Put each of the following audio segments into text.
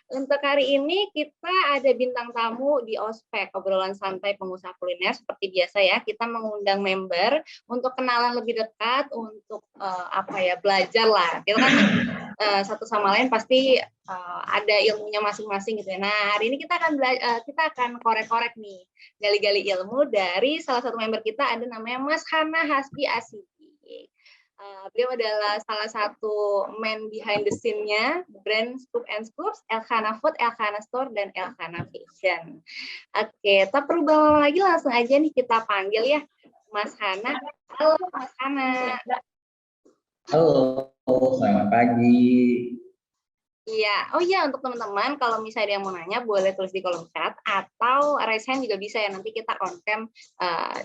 Untuk hari ini kita ada bintang tamu di Ospek, obrolan santai pengusaha kuliner seperti biasa ya. Kita mengundang member untuk kenalan lebih dekat, untuk belajar lah. Kita kan satu sama lain pasti ada ilmunya masing-masing gitu ya. Nah, hari ini kita akan korek-korek nih, gali-gali ilmu dari salah satu member kita, ada namanya Mas Hana Hasbi Asidi. Beliau adalah salah satu man behind the scene-nya brand Scoop and Scoops, Elkana Food, Elkana Store, dan Elkana Fashion. Oke, tak perlu lama lagi, langsung aja nih kita panggil ya Mas Hana. Halo Mas Hana. Halo, selamat pagi. Iya, oh iya, untuk teman-teman kalau misalnya ada yang mau nanya boleh tulis di kolom chat atau raise hand juga bisa ya, nanti kita on cam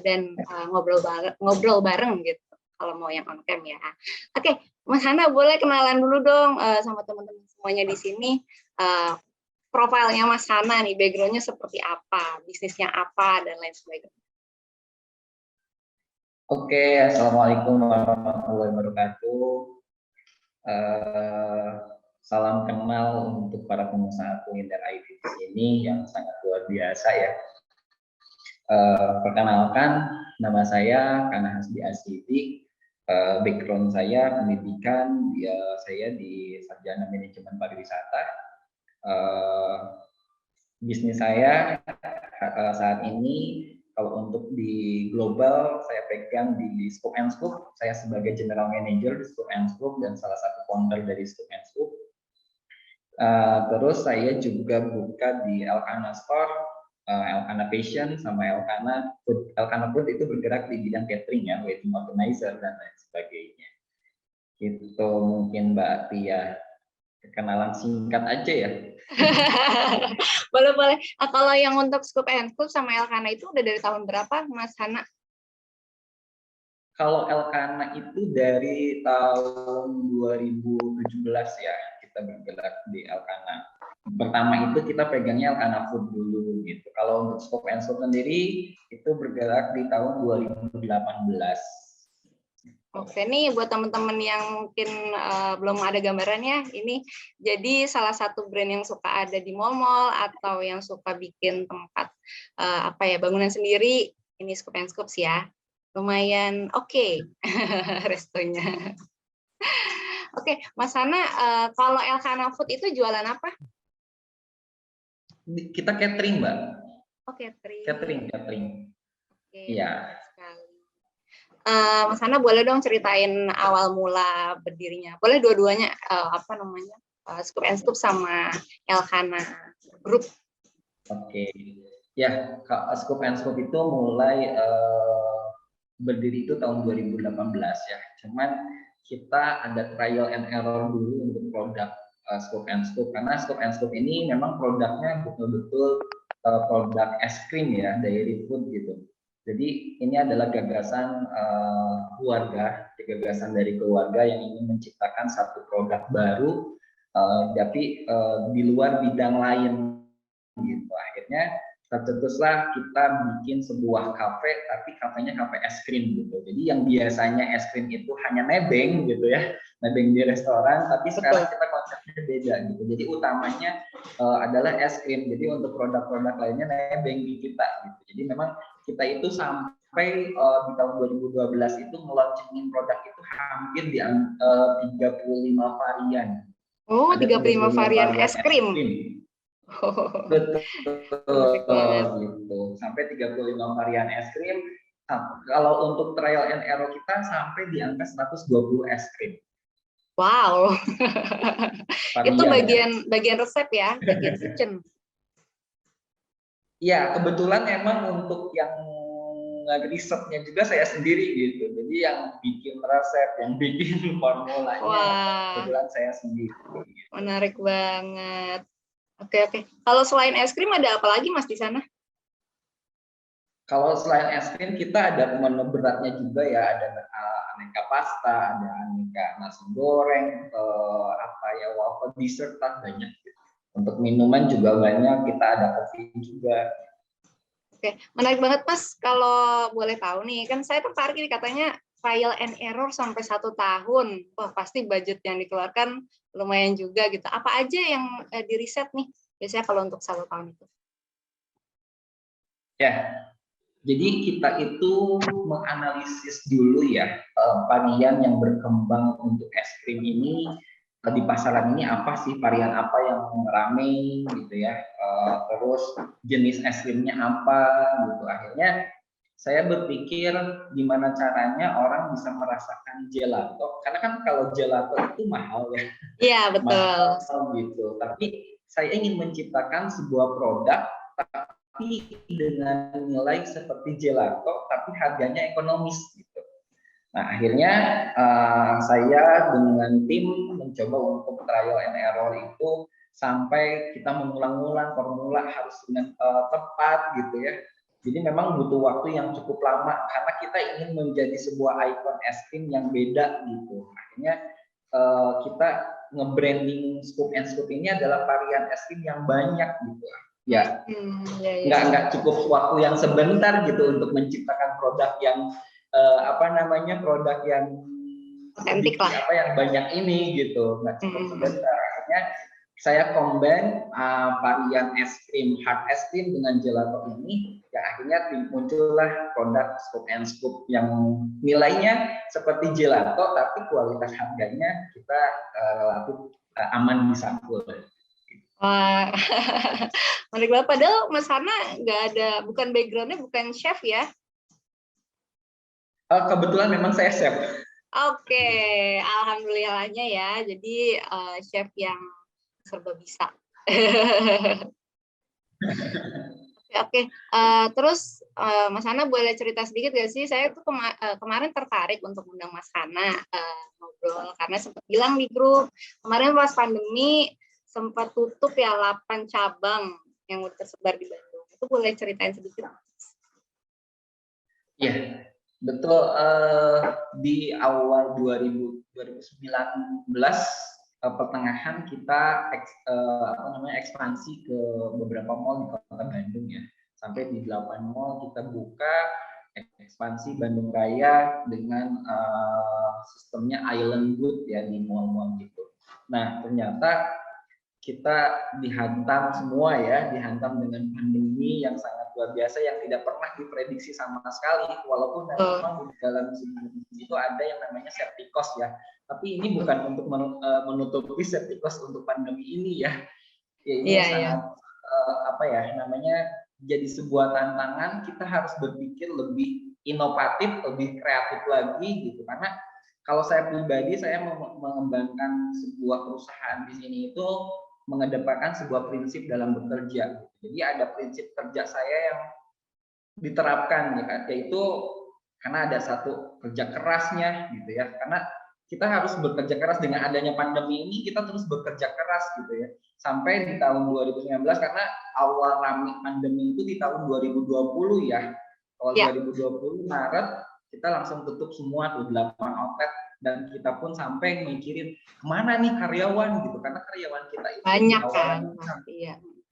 dan ngobrol bareng gitu kalau mau yang on cam ya. Oke, Mas Hana boleh kenalan dulu dong sama teman-teman semuanya di sini. Profilnya Mas Hana nih, backgroundnya seperti apa, bisnisnya apa, dan lain sebagainya. Oke, assalamualaikum warahmatullahi wabarakatuh. Salam kenal untuk para pengusaha kuliner IT di sini yang sangat luar biasa ya. Perkenalkan, nama saya Hana Hasbi Asidi. Background saya pendidikan, saya di Sarjana Manajemen Pariwisata. Bisnis saya saat ini, kalau untuk di global, saya pegang di Scoop and Scoop. Saya sebagai General Manager di Scoop and Scoop dan salah satu founder dari Scoop and Scoop. Terus saya juga buka di Elkana Store, Elkana Fashion, sama Elkana Food. Elkana Food itu bergerak di bidang catering ya, wedding organizer dan lain sebagainya. Itu mungkin Mbak Tia, kenalan singkat aja ya. Boleh. Kalau yang untuk Scoop and Scoop sama Elkana itu udah dari tahun berapa, Mas Hana? Kalau Elkana itu dari tahun 2017 ya, kita bergerak di Elkana. Pertama itu kita pegangnya Elkana Food dulu gitu. Kalau untuk Scoop and Scoop sendiri itu bergerak di tahun 2018. Oke, nih buat teman-teman yang mungkin belum ada gambarannya, ini jadi salah satu brand yang suka ada di mall-mall atau yang suka bikin tempat bangunan sendiri, ini Scoop and Scoops ya. Lumayan oke. Restonya. Oke, Mas Hana, kalau Elkana Food itu jualan apa? Kita catering, Mbak. Oh, catering. Catering. Oke, iya. Mas Hana boleh dong ceritain awal mula berdirinya. Boleh dua-duanya, Scoop and Scoop sama Elkana Group. Oke. Ya, Scoop and Scoop itu mulai berdiri itu tahun 2018 ya. Cuman kita ada trial and error dulu untuk produk Scoop and Scoop, karena Scoop and Scoop ini memang produknya betul-betul produk es krim ya, dairy food gitu. Jadi ini adalah gagasan gagasan dari keluarga yang ingin menciptakan satu produk baru, tapi di luar bidang lain gitu. Akhirnya tercetuslah kita bikin sebuah kafe, tapi kafenya kafe es krim gitu. Jadi yang biasanya es krim itu hanya nebeng gitu ya, nebeng di restoran, tapi sekarang kita konsepnya beda gitu. Jadi utamanya adalah es krim. Jadi untuk produk-produk lainnya nebeng di kita gitu. Jadi memang kita itu sampai di tahun 2012 itu meluncurkan produk itu hampir di 35 varian. Oh, 35 varian es krim. Betul gitu. Sampai 35 varian es krim. Kalau untuk trial and error kita sampai di angka 120 es krim. Wow. Itu bagian resep ya, bagian kitchen. Iya, kebetulan emang untuk yang risetnya juga saya sendiri gitu. Jadi yang bikin resep, yang bikin formulanya kebetulan saya sendiri. Gitu. Menarik banget. Oke. Kalau selain es krim ada apa lagi Mas di sana? Kalau selain es krim kita ada menu beratnya juga ya, ada aneka pasta, ada aneka nasi goreng, waffle dessert banyak. Gitu. Untuk minuman juga banyak, kita ada kopi juga. Oke, menarik banget Mas. Kalau boleh tahu nih, kan saya tertarik nih katanya trial and error sampai 1 tahun, wah pasti budget yang dikeluarkan lumayan juga gitu. Apa aja yang diriset nih biasanya kalau untuk 1 tahun itu? Ya, jadi kita itu menganalisis dulu ya varian yang berkembang untuk es krim ini di pasaran ini apa sih, varian apa yang rame gitu ya, terus jenis es krimnya apa gitu. Akhirnya saya berpikir gimana caranya orang bisa merasakan gelato, karena kan kalau gelato itu mahal ya. Iya, betul. Mahal gitu. Tapi saya ingin menciptakan sebuah produk tapi dengan nilai seperti gelato, tapi harganya ekonomis gitu. Nah, akhirnya saya dengan tim mencoba untuk trial and error itu sampai kita mengulang-ulang formula harus dengan tepat gitu ya. Jadi memang butuh waktu yang cukup lama karena kita ingin menjadi sebuah ikon es krim yang beda gitu. Akhirnya kita nge-branding Scoop and Scoop ini adalah varian es krim yang banyak gitu. Ya, nggak cukup waktu yang sebentar gitu untuk menciptakan produk yang produk yang otentik lah, apa yang banyak ini gitu, nggak cukup sebentar. Akhirnya saya combine varian es krim hard es krim dengan gelato ini, ya akhirnya muncullah produk Scoop and Scoop yang nilainya seperti gelato tapi kualitas harganya kita relatif aman disangkul. Wah, menarik banget. Padahal Mas Hana nggak ada, bukan backgroundnya bukan chef ya? Kebetulan memang saya chef. Oke, alhamdulillahnya ya. Jadi chef yang serba bisa. Oke. Terus Mas Hana boleh cerita sedikit gak sih? Saya tuh kemarin tertarik untuk undang Mas Hana ngobrol karena sempat bilang di grup kemarin pas pandemi sempat tutup ya 8 cabang yang udah tersebar di Bandung. Itu boleh ceritain sedikit? Iya, betul. Di awal 2019 pertengahan kita ekspansi ke beberapa mall di Kota Bandung ya. Sampai di 8 mall kita buka ekspansi Bandung Raya dengan sistemnya Island Good ya di mall-mall gitu. Nah, ternyata kita dihantam semua ya, dihantam dengan pandemi yang sangat luar biasa yang tidak pernah diprediksi sama sekali. Walaupun memang di dalam itu ada yang namanya safety cost ya, tapi ini bukan untuk menutupi safety cost untuk pandemi ini ya. Ya ini sangat jadi sebuah tantangan. Kita harus berpikir lebih inovatif, lebih kreatif lagi gitu. Karena kalau saya pribadi, saya mengembangkan sebuah perusahaan di sini itu mengedepankan sebuah prinsip dalam bekerja. Jadi ada prinsip kerja saya yang diterapkan ya, yaitu karena ada satu kerja kerasnya gitu ya. Karena kita harus bekerja keras dengan adanya pandemi ini, kita terus bekerja keras gitu ya. Sampai di tahun 2019 karena awal rame pandemi itu di tahun 2020 ya. Kalau 2020 Maret kita langsung tutup semua tuh 8 outlet. Dan kita pun sampai mikirin kemana nih karyawan gitu, karena karyawan kita itu banyak kan,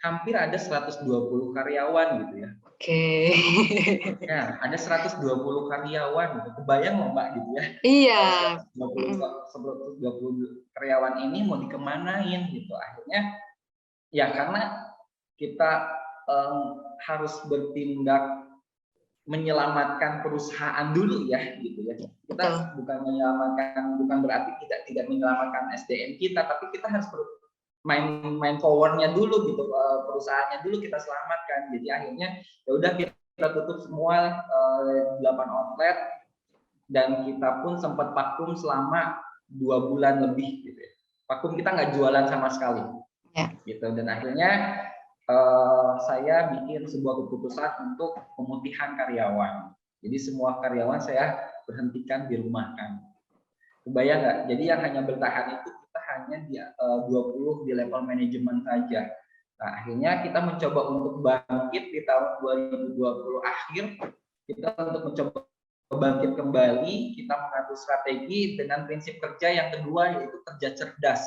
hampir ada 120 karyawan gitu ya. Oke. Ya, ada 120 karyawan gitu. Kebayang loh Mbak gitu ya. Iya. 120 karyawan ini mau dikemanain gitu. Akhirnya ya karena kita harus bertindak menyelamatkan perusahaan dulu ya gitu ya. Kita bukan berarti kita tidak menyelamatkan SDM kita, tapi kita harus main powernya dulu gitu, perusahaannya dulu kita selamatkan. Jadi akhirnya ya udah kita tutup semua 8 outlet dan kita pun sempat vakum selama 2 bulan lebih gitu ya. Vakum, kita nggak jualan sama sekali. Gitu, dan akhirnya saya bikin sebuah keputusan untuk pemutihan karyawan. Jadi semua karyawan saya berhentikan di rumah kan. Kebayang nggak? Jadi yang hanya bertahan itu kita hanya di 20 di level manajemen saja. Nah, akhirnya kita mencoba untuk bangkit di tahun 2020 akhir. Kita untuk mencoba bangkit kembali, kita mengatur strategi dengan prinsip kerja yang kedua yaitu kerja cerdas.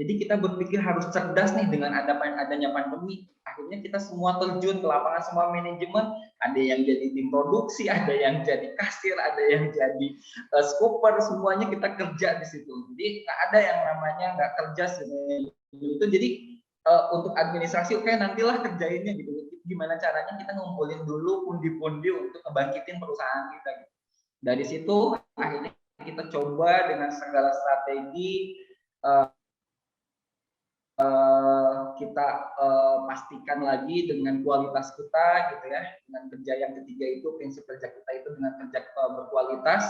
Jadi kita berpikir harus cerdas nih dengan adanya pandemi. akhirnya kita semua terjun ke lapangan, semua manajemen, ada yang jadi tim produksi, ada yang jadi kasir, ada yang jadi scooper, semuanya kita kerja di situ. Jadi nggak ada yang namanya nggak kerja itu. Jadi untuk administrasi oke, nantilah kerjainnya gitu. Gimana caranya kita ngumpulin dulu pundi-pundi untuk ngebangkitin perusahaan kita gitu. Dari situ akhirnya kita coba dengan segala strategi kita pastikan lagi dengan kualitas kita gitu ya. Dengan kerja yang ketiga itu, prinsip kerja kita itu dengan kerja berkualitas.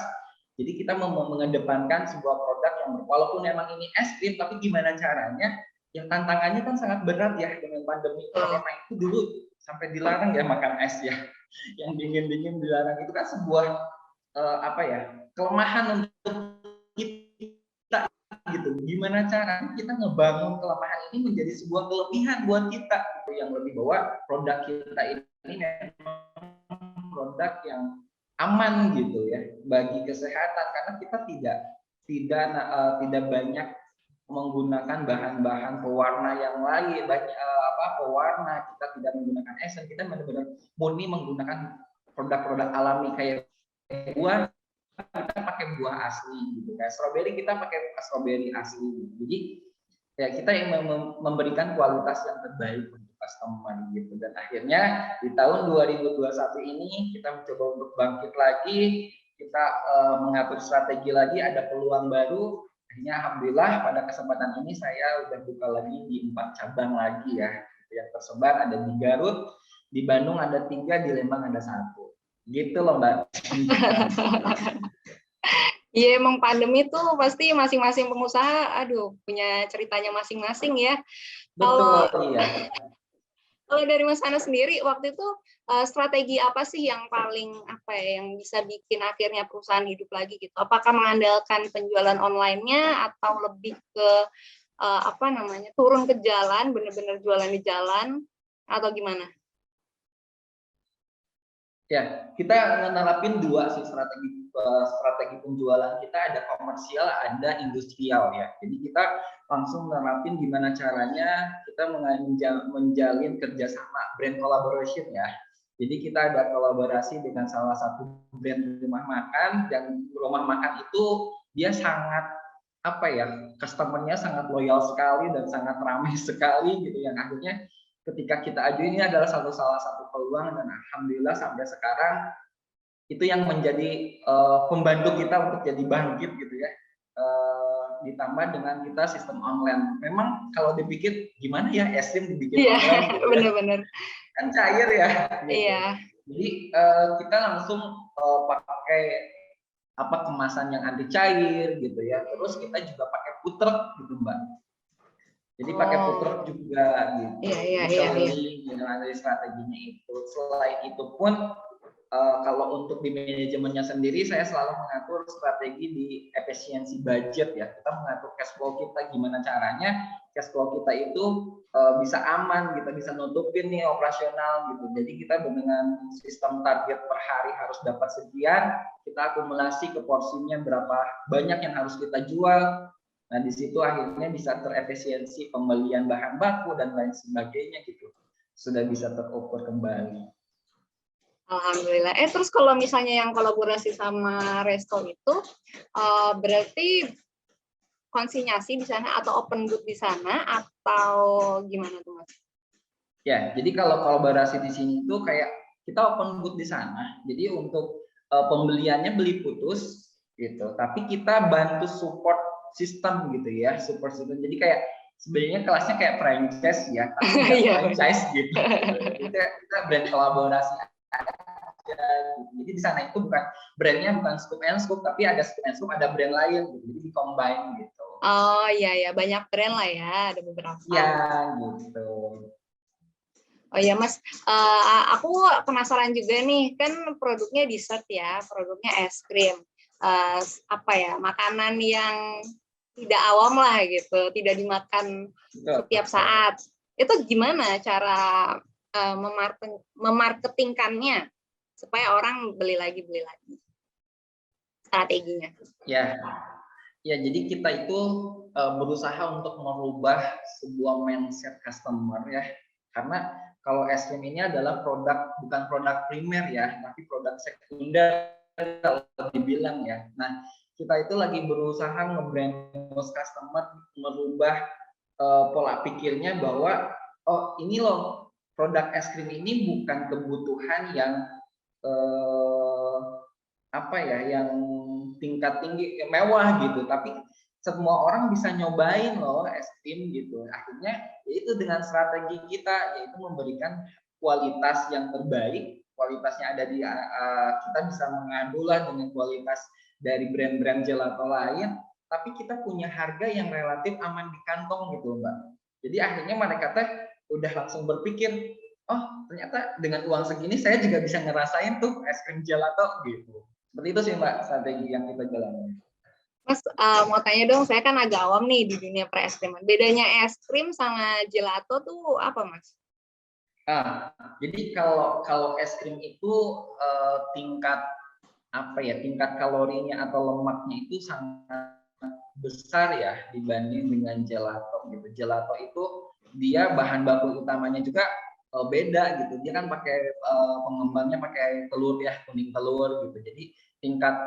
Jadi kita mengedepankan sebuah produk yang walaupun memang ini es krim, tapi gimana caranya? Yang tantangannya kan sangat berat ya dengan pandemi corona itu, dulu sampai dilarang ya makan es ya. Yang dingin-dingin dilarang, itu kan sebuah apa ya, kelemahan untuk kita gitu. Gimana cara kita ngebangun kelemahan ini menjadi sebuah kelebihan buat kita gitu, yang lebih bahwa produk kita ini memang produk yang aman gitu ya bagi kesehatan, karena kita tidak banyak menggunakan bahan-bahan pewarna yang lain, banyak pewarna, kita tidak menggunakan esen, kita benar-benar murni menggunakan produk-produk alami kayak buah, kita pakai buah asli gitu, kayak stroberi kita pakai stroberi asli. Jadi ya kita yang memberikan kualitas yang terbaik untuk customer gitu. Dan akhirnya di tahun 2021 ini kita mencoba untuk bangkit lagi, kita mengatur strategi lagi, ada peluang baru. Akhirnya alhamdulillah pada kesempatan ini saya udah buka lagi di 4 cabang lagi ya, yang tersebar ada di Garut, di Bandung ada 3, di Lembang ada 1. Gitu loh Mbak. Iya, emang pandemi tuh pasti masing-masing pengusaha, aduh, punya ceritanya masing-masing ya. Betul, iya. Kalau dari Mas Hana sendiri, waktu itu strategi apa sih yang paling yang bisa bikin akhirnya perusahaan hidup lagi gitu? Apakah mengandalkan penjualan online-nya atau lebih ke turun ke jalan, benar-benar jualan di jalan, atau gimana? Ya, kita menerapin 2 sih strategi penjualan kita, ada komersial, ada industrial ya. Jadi kita langsung menerapin gimana caranya kita menjalin kerjasama, brand collaboration ya. Jadi kita ada kolaborasi dengan salah satu brand rumah makan, dan rumah makan itu dia sangat customernya sangat loyal sekali dan sangat ramai sekali gitu, yang akhirnya ketika kita ajuin ini adalah salah satu peluang, dan alhamdulillah sampai sekarang itu yang menjadi pembantu kita untuk jadi bangkit gitu ya. Ditambah dengan kita sistem online. Memang kalau dipikir gimana ya es krim dibikin online gitu ya. Bener-bener. Kan cair ya. Gitu. Iya. Jadi kita langsung pakai kemasan yang anti cair gitu ya. Terus kita juga pakai puter gitu Mbak. Jadi pakai puter juga gitu. Dengan strateginya itu. Selain itu pun kalau untuk di manajemennya sendiri, saya selalu mengatur strategi di efisiensi budget ya. Kita mengatur cash flow kita, gimana caranya cash flow kita itu bisa aman, kita bisa nutupin nih operasional gitu. Jadi kita dengan sistem target per hari harus dapat sekian, kita akumulasi ke porsinya berapa banyak yang harus kita jual. Nah di situ akhirnya bisa terefisiensi pembelian bahan baku dan lain sebagainya gitu. Sudah bisa terukur kembali. Alhamdulillah. Terus kalau misalnya yang kolaborasi sama resto itu, berarti konsinyasi di sana atau open booth di sana atau gimana tuh Mas? Ya, jadi kalau kolaborasi di sini itu kayak kita open booth di sana. Jadi untuk pembeliannya beli putus gitu, tapi kita bantu support sistem gitu ya, support system. Jadi kayak sebenarnya kelasnya kayak franchise ya, tapi nggak franchise gitu. Jadi kita brand kolaborasi aja. Jadi di sana itu brandnya bukan Scoop and Scoop, tapi ada Scoop and Scoop, ada brand lain gitu. Jadi di combine gitu. Oh iya, banyak brand lah ya, ada beberapa. Iya gitu. Oh iya Mas, aku penasaran juga nih, kan produknya dessert ya, produknya es krim, makanan yang tidak awam lah gitu, tidak dimakan setiap saat. Itu gimana cara memarketingkannya supaya orang beli lagi strateginya? Ya, jadi kita itu berusaha untuk merubah sebuah mindset customer ya. Karena kalau es krim ini adalah bukan produk primer ya, tapi produk sekunder kalau dibilang ya. Nah, kita itu lagi berusaha nge-brainwash customer, merubah pola pikirnya bahwa oh ini loh produk es krim ini bukan kebutuhan yang apa ya, yang tingkat tinggi mewah gitu, tapi semua orang bisa nyobain loh es krim gitu. Akhirnya yaitu dengan strategi kita, yaitu memberikan kualitas yang terbaik. Kualitasnya ada di kita bisa mengadu lah dengan kualitas dari brand-brand gelato lain, tapi kita punya harga yang relatif aman di kantong gitu Mbak. Jadi akhirnya mereka teh udah langsung berpikir, oh ternyata dengan uang segini saya juga bisa ngerasain tuh es krim gelato gitu. Seperti itu sih Mbak strategi yang kita jalani. Mas, mau tanya dong, saya kan agak awam nih di dunia es kriman. Bedanya es krim sama gelato tuh apa, Mas? Jadi kalau es krim itu tingkat apa ya, tingkat kalorinya atau lemaknya itu sangat besar ya dibanding dengan gelato gitu. Gelato itu dia bahan baku utamanya juga beda gitu. Dia kan pakai pengembangnya pakai telur ya, kuning telur gitu. Jadi tingkat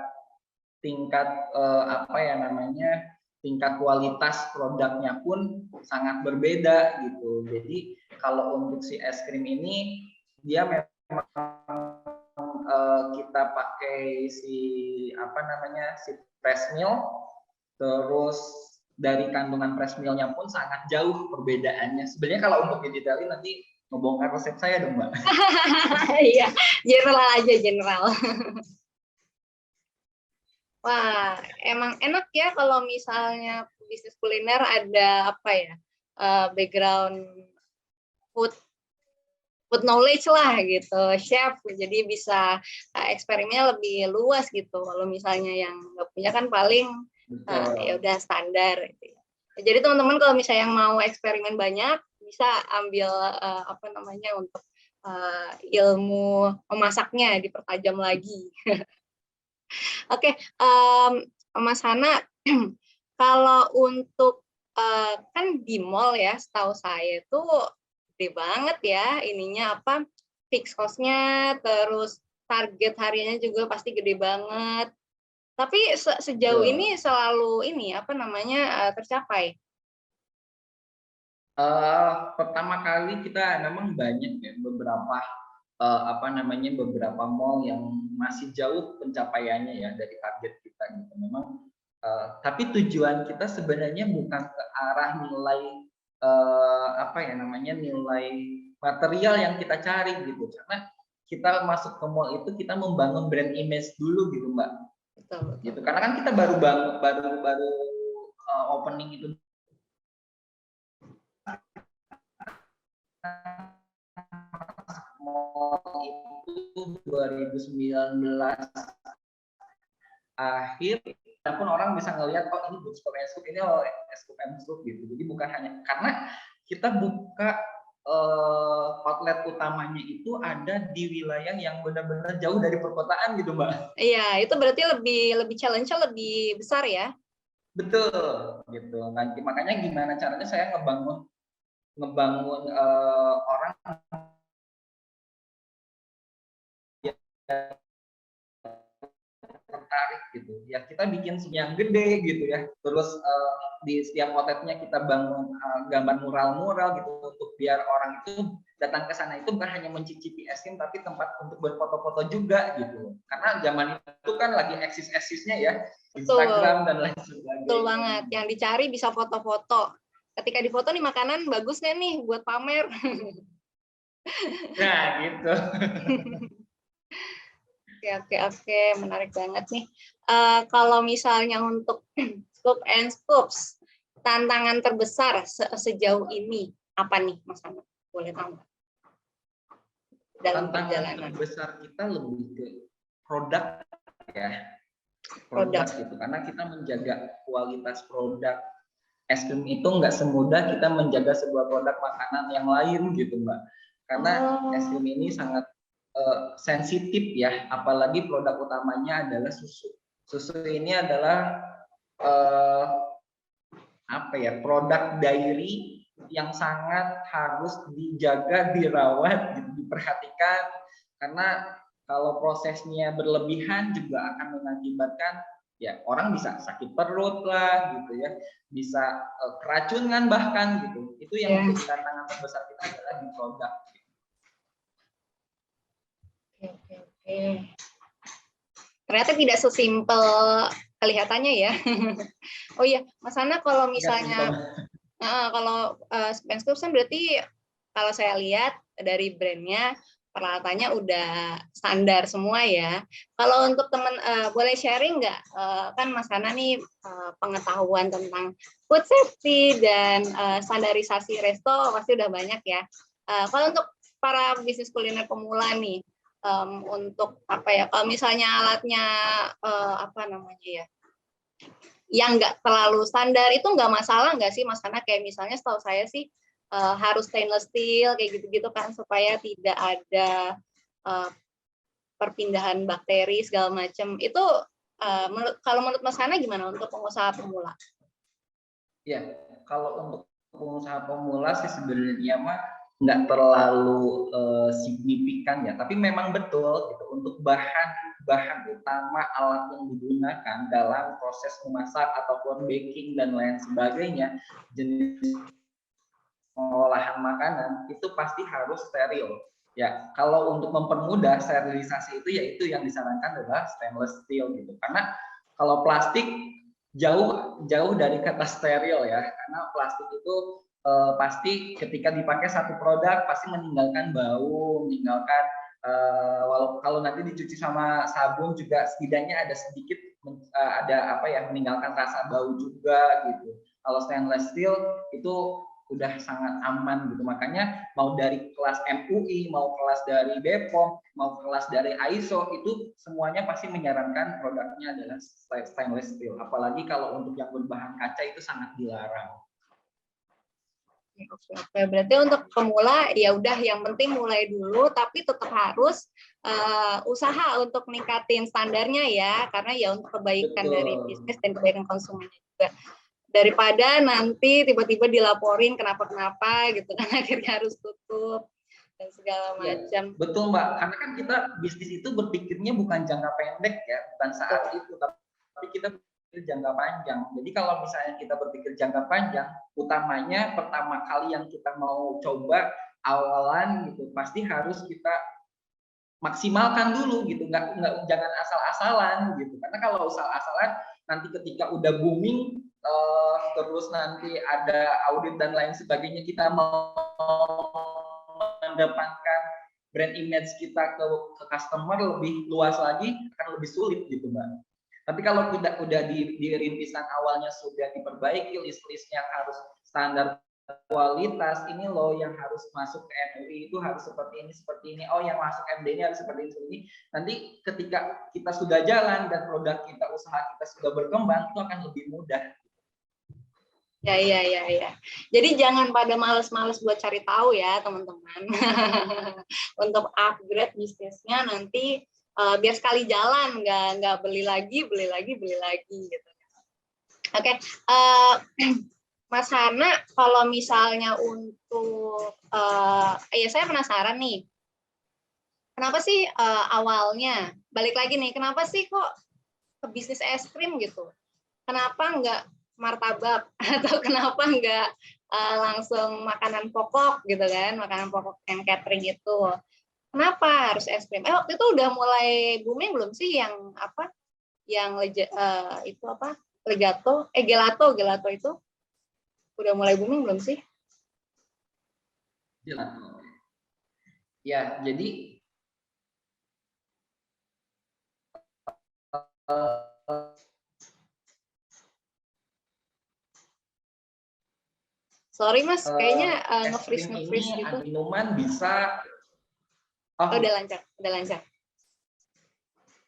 apa ya namanya, tingkat kualitas produknya pun sangat berbeda gitu. Jadi kalau untuk si es krim ini dia memang kita pakai si apa namanya, si press milk, terus dari kandungan press milknya pun sangat jauh perbedaannya. Sebenarnya kalau untuk didetailin nanti ngebongkar resep saya dong Mbak. Iya, general aja general. Wah, emang enak ya kalau misalnya bisnis kuliner ada apa ya, background food knowledge lah gitu, chef, jadi bisa eksperimennya lebih luas gitu. Kalau misalnya yang nggak punya kan paling ya udah standar gitu ya. Jadi teman-teman kalau misalnya yang mau eksperimen banyak bisa ambil apa namanya untuk ilmu memasaknya dipertajam lagi. Oke, Mas Hana, kalau untuk kan di mall ya, setahu saya itu gede banget ya ininya apa, fix cost-nya, terus target hariannya juga pasti gede banget. Tapi sejauh ini selalu ini apa namanya tercapai. Pertama kali kita memang banyak ya beberapa apa namanya, beberapa mall yang masih jauh pencapaiannya ya dari target kita gitu. Memang tapi tujuan kita sebenarnya bukan ke arah nilai apa ya namanya, nilai material yang kita cari gitu. Karena kita masuk ke mall itu kita membangun brand image dulu gitu Mbak. Betul, betul. Gitu. Karena kan kita baru opening itu itu 2019 akhir, pun orang bisa ngelihat oh ini Bookstore Escoop, ini oh Escoop Escoop gitu. Jadi bukan hanya karena kita buka outlet utamanya itu ada di wilayah yang benar-benar jauh dari perkotaan gitu Mbak. Iya, itu berarti lebih challenge-nya lebih besar ya. Betul gitu. Nanti makanya gimana caranya saya ngebangun orang tertarik gitu ya, kita bikin yang gede gitu ya, terus di setiap outletnya kita bangun gambar mural-mural gitu untuk biar orang itu datang ke sana itu bukan hanya mencicipi es krim tapi tempat untuk berfoto-foto juga gitu, karena zaman itu kan lagi eksis-eksisnya ya Instagram dan lain sebagainya. Betul banget, yang dicari bisa foto-foto, ketika difoto nih makanan bagus nggak nih buat pamer. Nah gitu. Oke, menarik banget nih. Kalau misalnya untuk Scoop and Scoops, tantangan terbesar sejauh ini apa nih, Mas Hana? Boleh tahu nggak? Dalam perjalanan. Tantangan terbesar kita lebih ke produk ya, produk gitu, karena kita menjaga kualitas produk es krim itu nggak semudah kita menjaga sebuah produk makanan yang lain gitu Mbak, karena es krim ini sangat sensitif ya, apalagi produk utamanya adalah susu. Susu ini adalah apa ya, produk dairy yang sangat harus dijaga, dirawat, diperhatikan, karena kalau prosesnya berlebihan juga akan mengakibatkan ya orang bisa sakit perut lah gitu ya, bisa keracunan bahkan gitu. Itu yang menjadi tantangan terbesar kita adalah di produk. Oke. Ternyata tidak sesimpel kelihatannya ya. Oh iya, Mas Hana, kalau misalnya kalau Spenscoop kan berarti kalau saya lihat dari brandnya peralatannya udah standar semua ya. Kalau untuk teman boleh sharing nggak? Kan Mas Hana nih pengetahuan tentang food safety dan standarisasi resto pasti udah banyak ya. Kalau untuk para bisnis kuliner pemula nih, untuk apa ya? Kalau misalnya alatnya apa namanya ya? Yang nggak terlalu standar itu nggak masalah nggak sih Mas? Karena kayak misalnya setahu saya sih harus stainless steel kayak gitu-gitu kan supaya tidak ada perpindahan bakteri segala macam. Itu kalau menurut Mas Hana gimana untuk pengusaha pemula? Ya, kalau untuk pengusaha pemula sih sebenarnya mah nggak terlalu signifikan ya, tapi memang betul gitu untuk bahan utama alat yang digunakan dalam proses memasak ataupun baking dan lain sebagainya, jenis pengolahan makanan itu pasti harus steril. Ya, kalau untuk mempermudah sterilisasi itu yaitu yang disarankan adalah stainless steel gitu. Karena kalau plastik jauh dari kata steril ya, karena plastik itu pasti ketika dipakai satu produk pasti meninggalkan bau, meninggalkan walau kalau nanti dicuci sama sabun juga setidaknya ada sedikit ada apa ya meninggalkan rasa bau juga gitu. Kalau stainless steel itu udah sangat aman gitu, makanya mau dari kelas MUI, mau kelas dari BPOM, mau kelas dari ISO itu semuanya pasti menyarankan produknya adalah stainless steel, apalagi kalau untuk yang berbahan kaca itu sangat dilarang. Oke, berarti untuk pemula ya udah yang penting mulai dulu, tapi tetap harus usaha untuk meningkatin standarnya ya, karena ya untuk kebaikan dari bisnis dan kebaikan konsumennya juga. Daripada nanti tiba-tiba dilaporin kenapa-kenapa gitu kan akhirnya harus tutup dan segala macam. Ya, betul Mbak, karena kan kita bisnis itu berpikirnya bukan jangka pendek ya, bukan saat itu, tapi kita berpikir jangka panjang. Jadi kalau misalnya kita berpikir jangka panjang, utamanya pertama kali yang kita mau coba awalan gitu, pasti harus kita maksimalkan dulu gitu, nggak jangan asal-asalan gitu. Karena kalau asal-asalan nanti ketika udah booming terus nanti ada audit dan lain sebagainya, kita mau mendapatkan brand image kita ke customer lebih luas lagi akan lebih sulit gitu Mbak. Tapi kalau udah di rintisan awalnya sudah diperbaiki, list-listnya harus standar kualitas, ini loh yang harus masuk ke MUI itu harus seperti ini, oh yang masuk MD ini harus seperti ini. Nanti ketika kita sudah jalan dan produk kita, usaha kita sudah berkembang, itu akan lebih mudah. Ya. Jadi jangan pada males-males buat cari tahu ya teman-teman. Untuk upgrade bisnisnya nanti biar sekali jalan, nggak beli lagi gitu. Oke. Mas Hana, kalau misalnya untuk ya saya penasaran nih, kenapa sih awalnya balik lagi nih, kenapa sih kok ke bisnis es krim gitu? Kenapa nggak martabak atau kenapa nggak langsung makanan pokok gitu kan, makanan pokok yang catering itu? Kenapa harus es krim? Waktu itu udah mulai booming belum sih yang apa? Yang itu apa? Gelato itu udah mulai booming belum sih? Ya, jadi sorry Mas, kayaknya nge-freeze gitu. Minuman bisa. Udah lancar.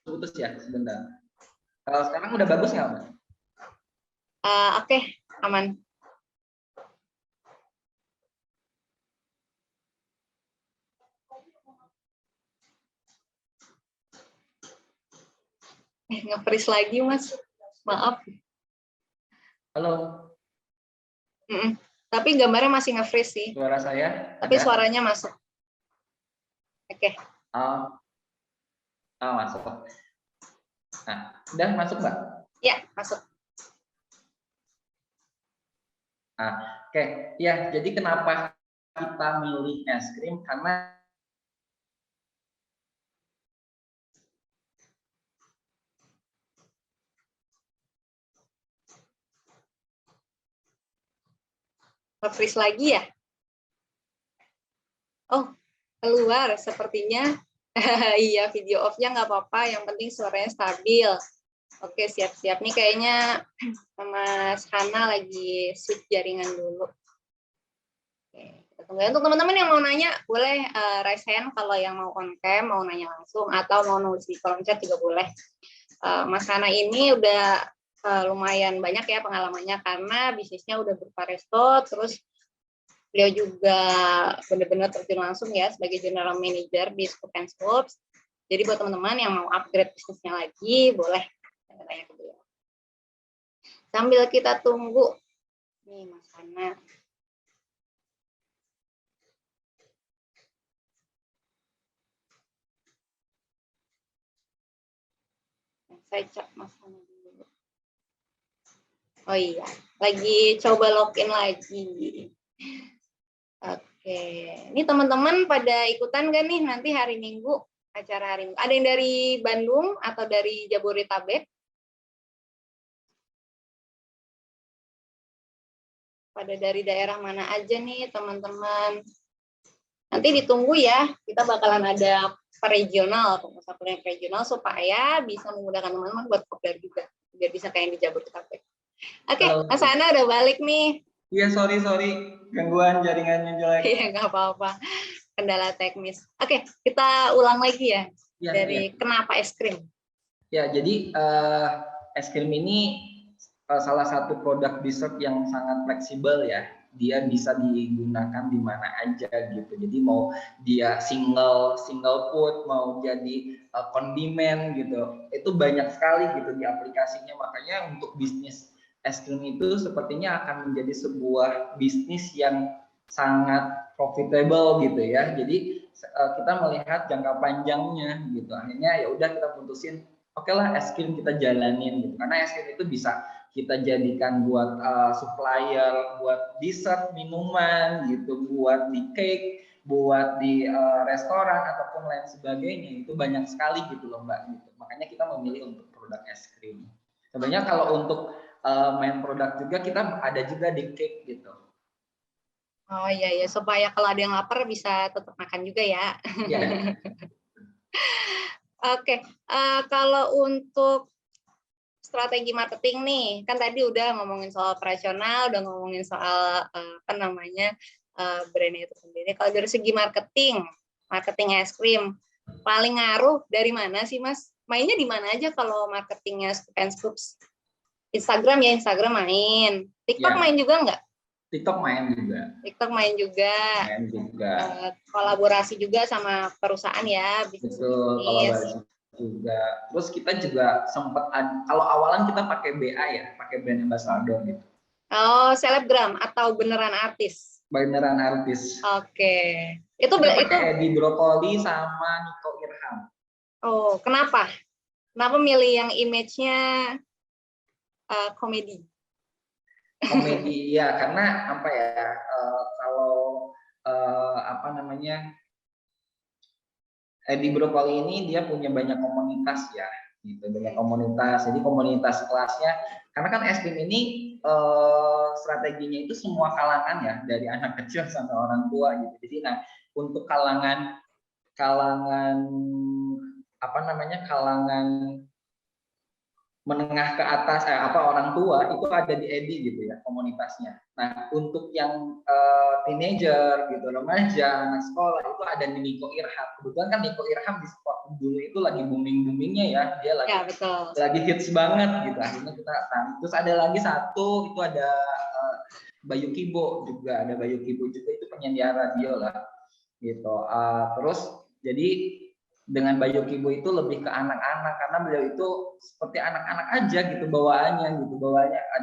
Putus ya sebentar. Kalau sekarang udah bagus nggak Mas? Oke, aman. Nge-freeze lagi Mas, maaf. Halo. Tapi gambarnya masih nge-freeze sih. Suara saya? Tapi Ada? suaranya masuk. Oke. Masuk. Nah, udah masuk Mbak? Ya, masuk. Oke. Ya, jadi kenapa kita milih es krim? Karena Nge-freeze lagi ya? Oh, keluar sepertinya. Iya, video off-nya nggak apa-apa. Yang penting suaranya stabil. Oke, siap-siap. Nih kayaknya Mas Hana lagi switch jaringan dulu. Oke, kita tunggu ya. Untuk teman-teman yang mau nanya, boleh raise hand kalau yang mau on cam, mau nanya langsung, atau mau nulis di kolom chat juga boleh. Mas Hana ini udah lumayan banyak ya pengalamannya, karena bisnisnya udah berupa resto, terus beliau juga benar-benar terjun langsung ya sebagai general manager di Scoop and Scoops. Jadi buat teman-teman yang mau upgrade bisnisnya lagi, boleh tanya ke beliau. Sambil kita tunggu, nih Mas Hana. Saya cek Mas Hana dulu. Oh iya, lagi coba login lagi. Oke, ini teman-teman pada ikutan gak nih nanti hari Minggu, acara hari Minggu? Ada yang dari Bandung atau dari Jabodetabek? Pada dari daerah mana aja nih teman-teman? Nanti ditunggu ya, kita bakalan ada per regional, pengusaha kuliner regional, supaya bisa memudahkan teman-teman buat kopdar juga, biar bisa kayak yang di Jabodetabek. Oke, Mas Hana udah balik nih. Iya, sorry, gangguan jaringannya jelek. Iya, nggak apa-apa, kendala teknis. Oke, kita ulang lagi ya, dari kenapa es krim. Ya, jadi es krim ini salah satu produk dessert yang sangat fleksibel ya. Dia bisa digunakan di mana aja gitu. Jadi mau dia single food, mau jadi kondimen gitu. Itu banyak sekali gitu di aplikasinya. Makanya untuk bisnis es krim itu sepertinya akan menjadi sebuah bisnis yang sangat profitable gitu ya. Jadi kita melihat jangka panjangnya gitu. Akhirnya ya udah kita putusin, oke lah es krim kita jalanin gitu. Karena es krim itu bisa kita jadikan buat supplier, buat dessert, minuman gitu, buat di cake, buat di restoran ataupun lain sebagainya. Itu banyak sekali gitu loh Mbak gitu. Makanya kita memilih untuk produk es krim. Sebenarnya kalau untuk main produk juga kita ada juga di cake gitu. Oh iya ya, supaya kalau ada yang lapar bisa tetap makan juga ya. Iya. Oke, kalau untuk strategi marketing nih, kan tadi udah ngomongin soal operasional, udah ngomongin soal brandnya itu sendiri. Kalau dari segi marketing es krim, paling ngaruh dari mana sih Mas? Mainnya di mana aja kalau marketingnya Scoop and Scoops? Instagram ya, Instagram main. TikTok main juga nggak? TikTok main juga. TikTok main juga. Main juga. Kolaborasi juga sama perusahaan ya. Betul, kolaborasi juga. Terus kita juga sempat, kalau awalan kita pakai BA ya, pakai brand ambassador gitu. Oh, selebgram atau beneran artis? Beneran artis. Oke. Itu Edi Brokoli sama Nico Irham. Oh, kenapa? Kenapa milih yang image-nya komedi? Komedi ya, karena apa ya? Kalau apa namanya? Edi Brokoli ini dia punya banyak komunitas ya, gitu, banyak komunitas. Jadi komunitas kelasnya, karena kan es krim ini strateginya itu semua kalangan ya, dari anak kecil sampai orang tua gitu. Jadi nah untuk kalangan apa namanya, kalangan menengah ke atas orang tua itu ada di Edi gitu ya komunitasnya. Nah untuk yang teenager gitu, remaja, anak sekolah itu ada di Nico Irham. Kebetulan kan Nico Irham di waktu dulu itu lagi boomingnya ya, dia lagi hits banget gitu. Akhirnya kita terus ada lagi satu itu ada Bayu Kibo juga, ada Bayu Kibo juga, itu penyiar radio lah gitu. Terus jadi dengan Bayu Kibo itu lebih ke anak-anak, karena beliau itu seperti anak-anak aja gitu bawaannya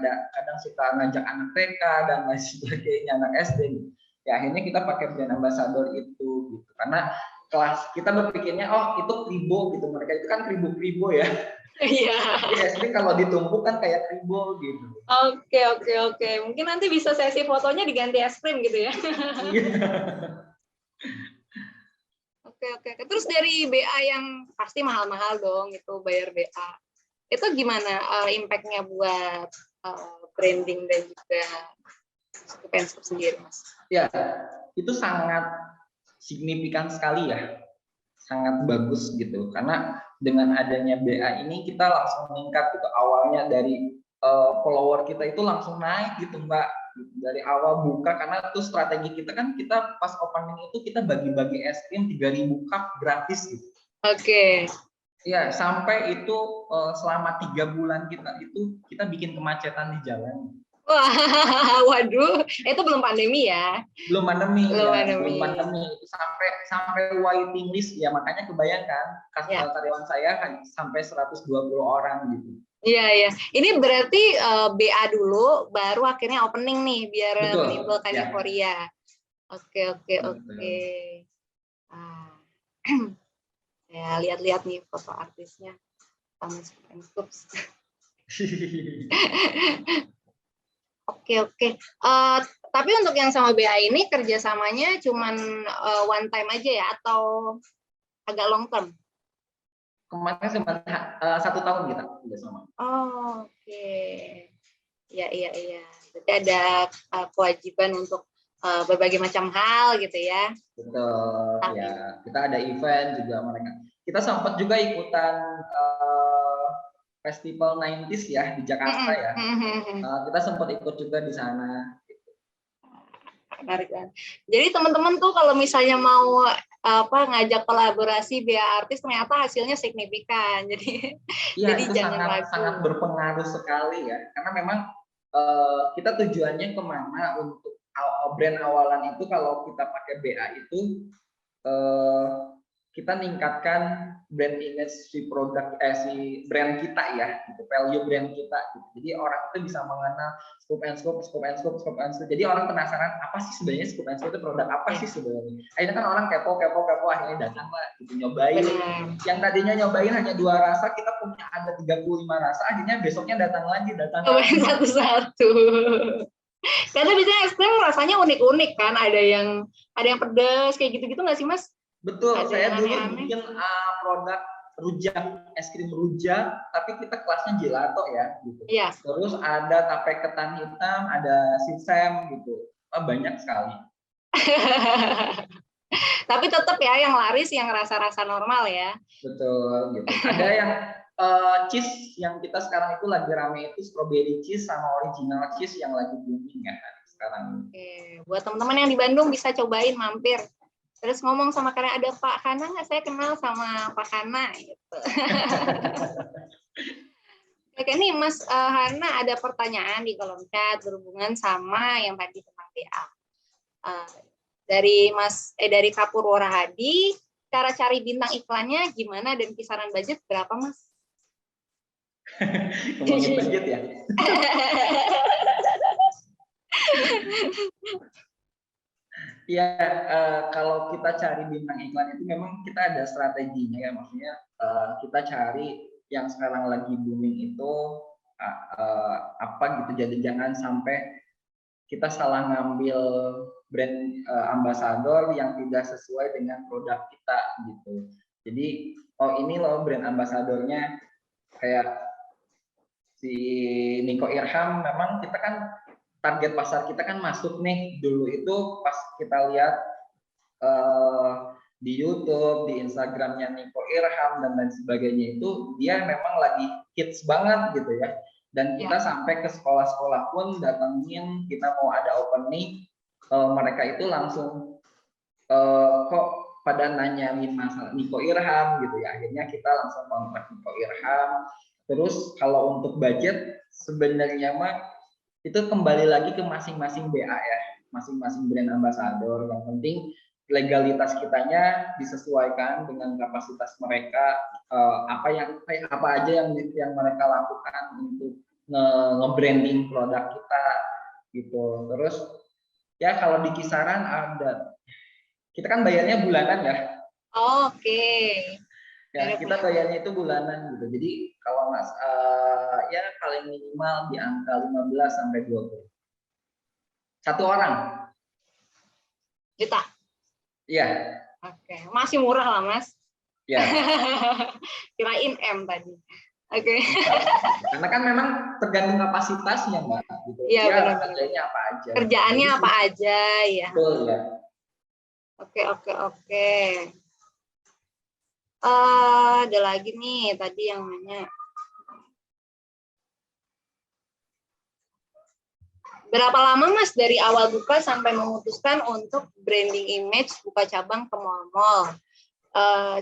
ada kadang suka ngajak anak TK dan lain sebagainya, anak SD gitu. Ya akhirnya kita pakai brand ambassador itu gitu, karena kelas kita berpikirnya oh itu kribo gitu, mereka itu kan kribo ya. Iya. Tapi SD kalau ditumpuk kan kayak kribo gitu. Oke. Mungkin nanti bisa sesi fotonya diganti es krim gitu ya. Iya. Oke. Terus dari BA yang pasti mahal-mahal dong itu bayar BA. Itu gimana impact-nya buat branding dan juga fans sendiri, Mas? Ya, itu sangat signifikan sekali ya. Sangat bagus gitu. Karena dengan adanya BA ini kita langsung meningkat gitu. Awalnya dari follower kita itu langsung naik gitu, Mbak. Dari awal buka, karena itu strategi kita kan, kita pas opening itu kita bagi-bagi es krim 3.000 cup gratis gitu. Oke. Ya, sampai itu selama 3 bulan kita bikin kemacetan di jalan. Wah, waduh, itu belum pandemi ya? Belum pandemi. Belum pandemi. Sampai waiting list ya, makanya kebayangkan karyawan saya sampai 120 orang gitu. Iya. Ini berarti BA dulu, baru akhirnya opening nih, biar menimbulkan euforia. Oke. Ya, lihat-lihat nih foto artisnya sama Scoops. Oke. Tapi untuk yang sama BA ini kerjasamanya cuman one time aja ya, atau agak long term? Kemarin cuma 1 tahun kita kerjasama. Oke. Iya. Jadi ada kewajiban untuk berbagai macam hal gitu ya. Betul. Ya, kita ada event juga mereka. Kita sempat juga ikutan festival 90s ya di Jakarta ya. Kita sempat ikut juga di sana. Menarik kan. Jadi teman-teman tuh kalau misalnya mau ngajak kolaborasi BA artis, ternyata hasilnya signifikan. Jadi itu jangan sangat berpengaruh sekali ya. Karena memang kita tujuannya kemana untuk brand awalan itu, kalau kita pakai BA itu kita ningkatkan brand image si brand kita ya, gitu, value brand kita gitu. Jadi orang itu bisa mengenal Scoop and Scoop. Jadi orang penasaran apa sih sebenarnya Scoop and Scoop itu produk apa sih sebenarnya. Akhirnya kan orang kepo akhirnya datang lah gitu, nyobain. Yang tadinya nyobain hanya 2 rasa, kita punya ada 35 rasa, akhirnya besoknya datang lagi. Satu-satu. Karena biasanya es krim rasanya unik-unik kan, ada yang pedas kayak gitu-gitu nggak sih, Mas? Betul, saya dulu bikin produk rujak, es krim rujak, tapi kita kelasnya gelato ya gitu. Iya. Terus ada tape ketan hitam, ada sisem gitu. Banyak sekali. Tapi tetap ya yang laris yang rasa-rasa normal ya. Betul gitu. Ada yang cheese yang kita sekarang itu lagi rame, itu strawberry cheese sama original cheese yang lagi booming ya sekarang. Oke, buat teman-teman yang di Bandung bisa cobain, mampir. Terus ngomong sama kalian, ada Pak Hana nggak? Saya kenal sama Pak Hana gitu. Oke nih Mas Hana, ada pertanyaan di kolom chat berhubungan sama yang tadi tentang BA. Dari Kapur Warahadi, cara cari bintang iklannya gimana dan kisaran budget berapa, Mas? Ngomongin budget ya. Ya, kalau kita cari bintang iklan itu memang kita ada strateginya ya, maksudnya kita cari yang sekarang lagi booming itu apa gitu, jadi jangan sampai kita salah ngambil brand ambassador yang tidak sesuai dengan produk kita gitu. Jadi ini loh brand ambassadornya kayak si Niko Irham, memang kita kan target pasar kita kan masuk nih. Dulu itu pas kita lihat di YouTube, di Instagramnya Niko Irham dan lain sebagainya, itu dia memang lagi hits banget gitu ya. Dan kita sampai ke sekolah-sekolah pun datangin, kita mau ada opening, mereka itu langsung kok pada nanyain masalah Niko Irham gitu ya. Akhirnya kita langsung kontak Niko Irham. Terus kalau untuk budget sebenarnya mah itu kembali lagi ke masing-masing BA ya, masing-masing brand ambassador. Yang penting legalitas kitanya disesuaikan dengan kapasitas mereka, apa aja yang mereka lakukan untuk nge-branding produk kita gitu. Terus ya kalau di kisaran ada, kita kan bayarnya bulanan ya. Oke. Ya, kita bayarnya itu bulanan gitu. Jadi kalau ya paling minimal di angka 15 sampai 20. Satu orang. Juta. Iya. Oke, masih murah lah, Mas. Ya. Kirain M tadi. Oke. Karena kan memang tergantung kapasitasnya, Mbak. Gitu. Iya, ya, benar-benar. kerjanya apa aja. Kerjaannya apa aja, ya. Betul, ya. Oke. Ada lagi nih tadi yang nanya. Berapa lama Mas dari awal buka sampai memutuskan untuk branding image buka cabang ke mall-mall?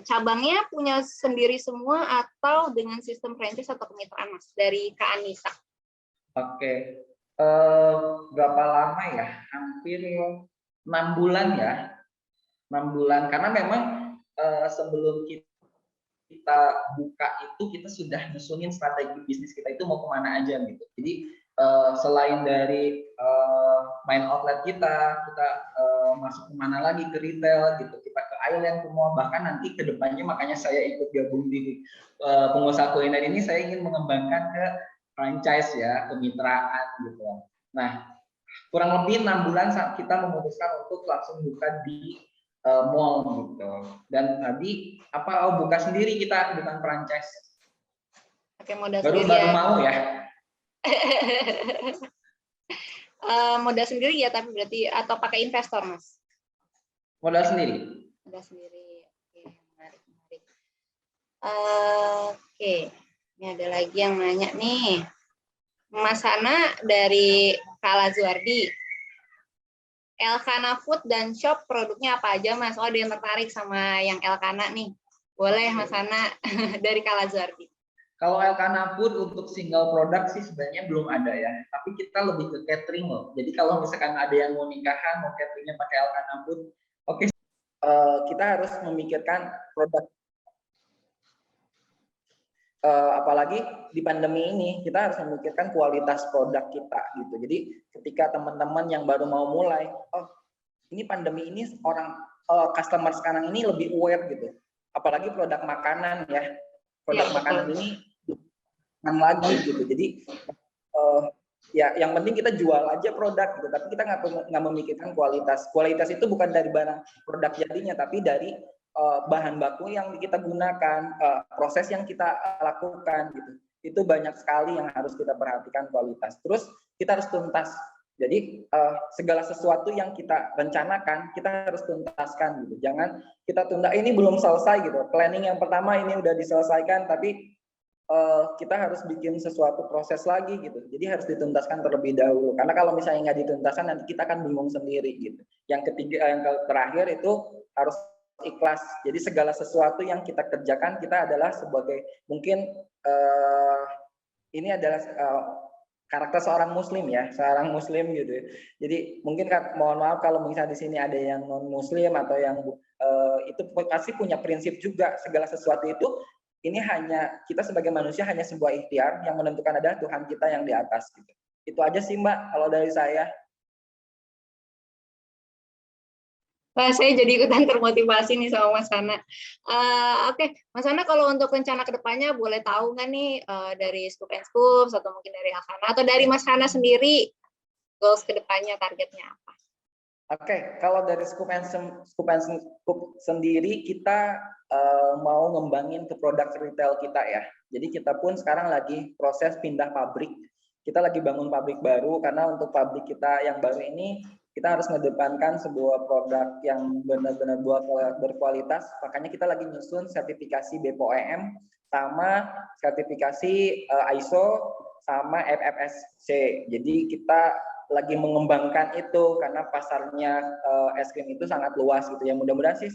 Cabangnya punya sendiri semua atau dengan sistem franchise atau kemitraan Mas? Dari Kak Anissa. Oke. Berapa lama ya? Hampir 6 bulan ya. 6 bulan. Karena memang sebelum kita buka itu kita sudah nyusunin strategi bisnis kita itu mau kemana aja gitu. Jadi selain dari main outlet kita masuk kemana lagi ke retail gitu, kita ke island, ke mall, bahkan nanti ke depannya makanya saya ikut gabung di pengusaha kuliner ini, saya ingin mengembangkan ke franchise ya, kemitraan gitu. Nah, kurang lebih 6 bulan saat kita memutuskan untuk langsung buka di mall gitu. Dan tadi buka sendiri kita, bukan franchise. Oke, modal baru sendiri ya. Mau ya. Modal sendiri ya, tapi berarti atau pakai investor Mas? Modal sendiri. Modal sendiri. Oke, menarik. Oke, ini ada lagi yang nanya nih. Mas Hana dari Kala Zuardi. Elkana Food dan Shop produknya apa aja Mas? Oh, ada yang tertarik sama yang Elkana nih. Boleh Mas Hana dari Kala Zuardi. Kalau Elkana Food untuk single produk sih sebenarnya belum ada ya, tapi kita lebih ke catering loh. Jadi kalau misalkan ada yang mau nikahan, mau cateringnya pakai Elkana Food, oke. Kita harus memikirkan produk. Apalagi di pandemi ini, kita harus memikirkan kualitas produk kita gitu. Jadi ketika teman-teman yang baru mau mulai, oh ini pandemi ini customer sekarang ini lebih aware gitu. Apalagi produk makanan ya, produk makanan ini lagi gitu. Jadi ya yang penting kita jual aja produk gitu, tapi kita nggak memikirkan kualitas. Kualitas itu bukan dari barang produk jadinya, tapi dari bahan baku yang kita gunakan, proses yang kita lakukan gitu. Itu banyak sekali yang harus kita perhatikan kualitas. Terus kita harus tuntas. Jadi segala sesuatu yang kita rencanakan kita harus tuntaskan gitu. Jangan kita tunda, ini belum selesai gitu. Planning yang pertama ini udah diselesaikan, tapi kita harus bikin sesuatu proses lagi gitu. Jadi harus dituntaskan terlebih dahulu. Karena kalau misalnya nggak dituntaskan nanti kita akan bingung sendiri gitu. Yang terakhir itu harus ikhlas. Jadi segala sesuatu yang kita kerjakan kita adalah sebagai mungkin ini adalah karakter seorang muslim ya, seorang muslim gitu. Jadi mungkin mohon maaf kalau misalnya di sini ada yang non muslim atau yang itu pasti punya prinsip juga, segala sesuatu itu ini hanya kita sebagai manusia hanya sebuah ikhtiar, yang menentukan adalah Tuhan kita yang di atas gitu. Itu aja sih Mbak kalau dari saya. Wah, saya jadi ikutan termotivasi nih sama Mas Hana. Oke, Mas Hana kalau untuk rencana kedepannya boleh tahu nggak nih dari Scoop and Scoops atau mungkin dari Elkana atau dari Mas Hana sendiri goals kedepannya, targetnya apa? Oke, kalau dari Scoop and Scoop sendiri kita mau ngembangin ke produk retail kita ya. Jadi kita pun sekarang lagi proses pindah pabrik. Kita lagi bangun pabrik baru karena untuk pabrik kita yang baru ini kita harus mengedepankan sebuah produk yang benar-benar berkualitas. Makanya kita lagi nyusun sertifikasi BPOM sama sertifikasi ISO sama FFSC. Jadi kita lagi mengembangkan itu karena pasarnya es krim itu sangat luas gitu ya. Mudah-mudahan sih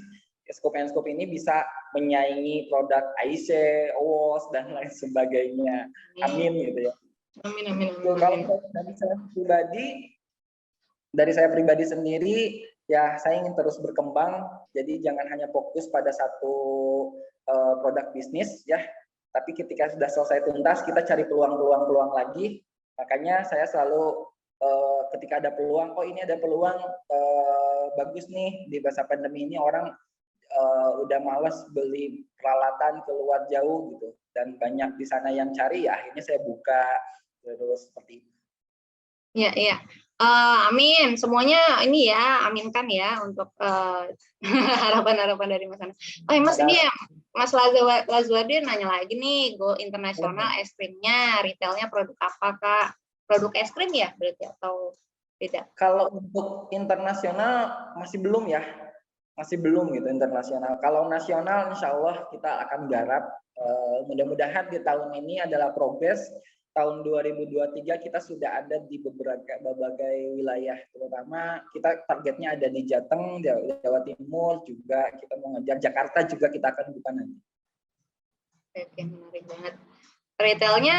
Scoop and Scoop ini bisa menyaingi produk AIC, OWOS dan lain sebagainya. Amin gitu ya. Amin. Kalau dari saya pribadi sendiri ya saya ingin terus berkembang, jadi jangan hanya fokus pada satu produk bisnis ya, tapi ketika sudah selesai tuntas kita cari peluang lagi. Makanya saya selalu ketika ada peluang, oh ini ada peluang bagus nih di masa pandemi ini, orang udah males beli peralatan keluar jauh gitu, dan banyak di sana yang cari, ya akhirnya saya buka terus seperti itu. Ya, ya. Amin. Semuanya ini ya, aminkan ya untuk harapan-harapan dari Mas Ana. Oh, Mas, ini ya, Mas Lazuardi nanya lagi nih, go internasional es krimnya, retailnya produk apa, Kak? Produk es krim ya berarti atau beda? Kalau untuk internasional masih belum ya, masih belum gitu internasional. Kalau nasional insya Allah kita akan garap. Mudah-mudahan di tahun ini adalah progres. Tahun 2023 kita sudah ada di berbagai wilayah, terutama kita targetnya ada di Jateng, Jawa Timur juga, kita mau ngejar Jakarta juga kita akan buka nanti. Oke, menarik banget. Retailnya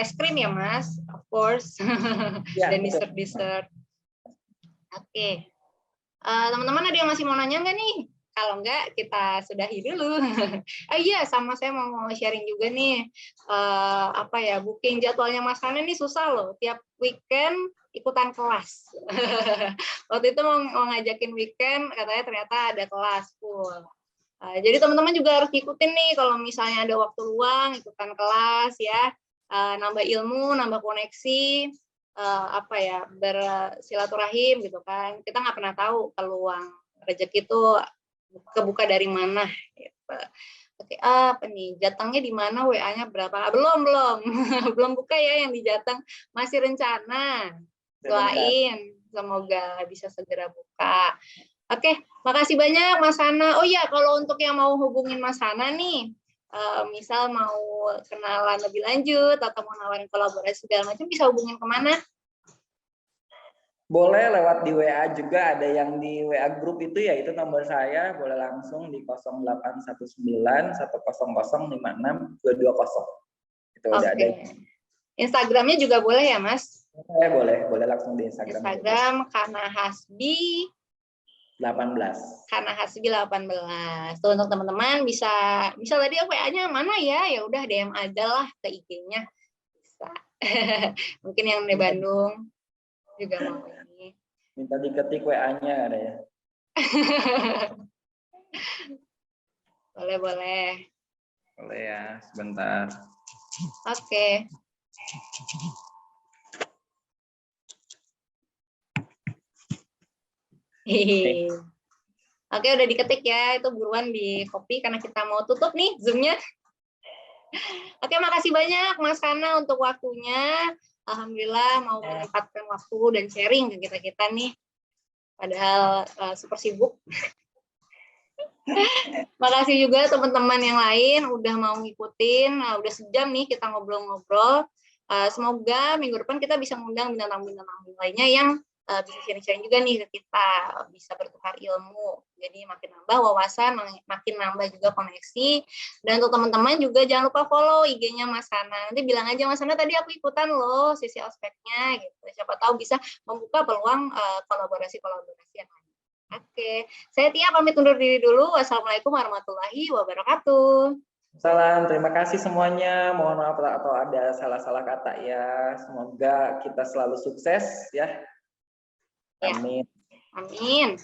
es krim ya Mas, of course, ya, dan dessert. Oke, teman-teman ada yang masih mau nanya nggak nih? Kalau enggak, kita sudahi dulu. Iya, sama saya mau sharing juga nih. Apa ya, booking jadwalnya Mas Ana ini susah loh. Tiap weekend ikutan kelas. Waktu itu mau ngajakin weekend, katanya ternyata ada kelas full. Jadi teman-teman juga harus ngikutin nih. Kalau misalnya ada waktu luang, ikutan kelas ya. Nambah ilmu, nambah koneksi. Apa ya, bersilaturahim gitu kan. Kita nggak pernah tahu peluang rezeki itu kebuka dari mana gitu. Oke, apa nih, Jatengnya di mana, WA-nya berapa? Belum belum buka ya yang di Jateng, masih rencana. Doain semoga bisa segera buka. Oke, makasih banyak Mas Ana. Oh iya, kalau untuk yang mau hubungin Mas Ana nih, misal mau kenalan lebih lanjut atau mau nawarin kolaborasi segala macam, bisa hubungin kemana? Boleh lewat di WA juga, ada yang di WA grup itu ya, itu nomor saya, boleh langsung di 0819 100 56 220. Itu udah ada. Instagramnya juga boleh ya Mas? Boleh langsung di Instagram. Instagram Kana Hasbi 18. Kana Hasbi 18. Tuh untuk teman-teman bisa tadi WA-nya mana ya? Ya udah DM aja lah ke IG-nya. Bisa. Mungkin yang di Bandung juga mau ini. Minta diketik WA-nya ada ya. Boleh. Boleh ya, sebentar. Oke. Oke, udah diketik ya, itu buruan di copy karena kita mau tutup nih Zoom-nya. Oke, makasih banyak Mas Kana untuk waktunya. Alhamdulillah mau menyempatkan waktu dan sharing ke kita nih. Padahal super sibuk. Makasih juga teman-teman yang lain udah mau ngikutin, udah sejam nih kita ngobrol-ngobrol. Semoga minggu depan kita bisa mengundang bintang-bintang lainnya yang bisa sharing-sharing juga nih ke kita, bisa bertukar ilmu. Jadi makin nambah wawasan, makin nambah juga koneksi. Dan untuk teman-teman juga jangan lupa follow IG-nya Mas Kana. Nanti bilang aja Mas Kana tadi aku ikutan loh sisi ospeknya gitu. Siapa tahu bisa membuka peluang kolaborasi yang lain. Oke, saya Tia pamit undur diri dulu. Wassalamualaikum warahmatullahi wabarakatuh. Salam, terima kasih semuanya. Mohon maaf atau ada salah-salah kata ya. Semoga kita selalu sukses ya. Amin. Amin.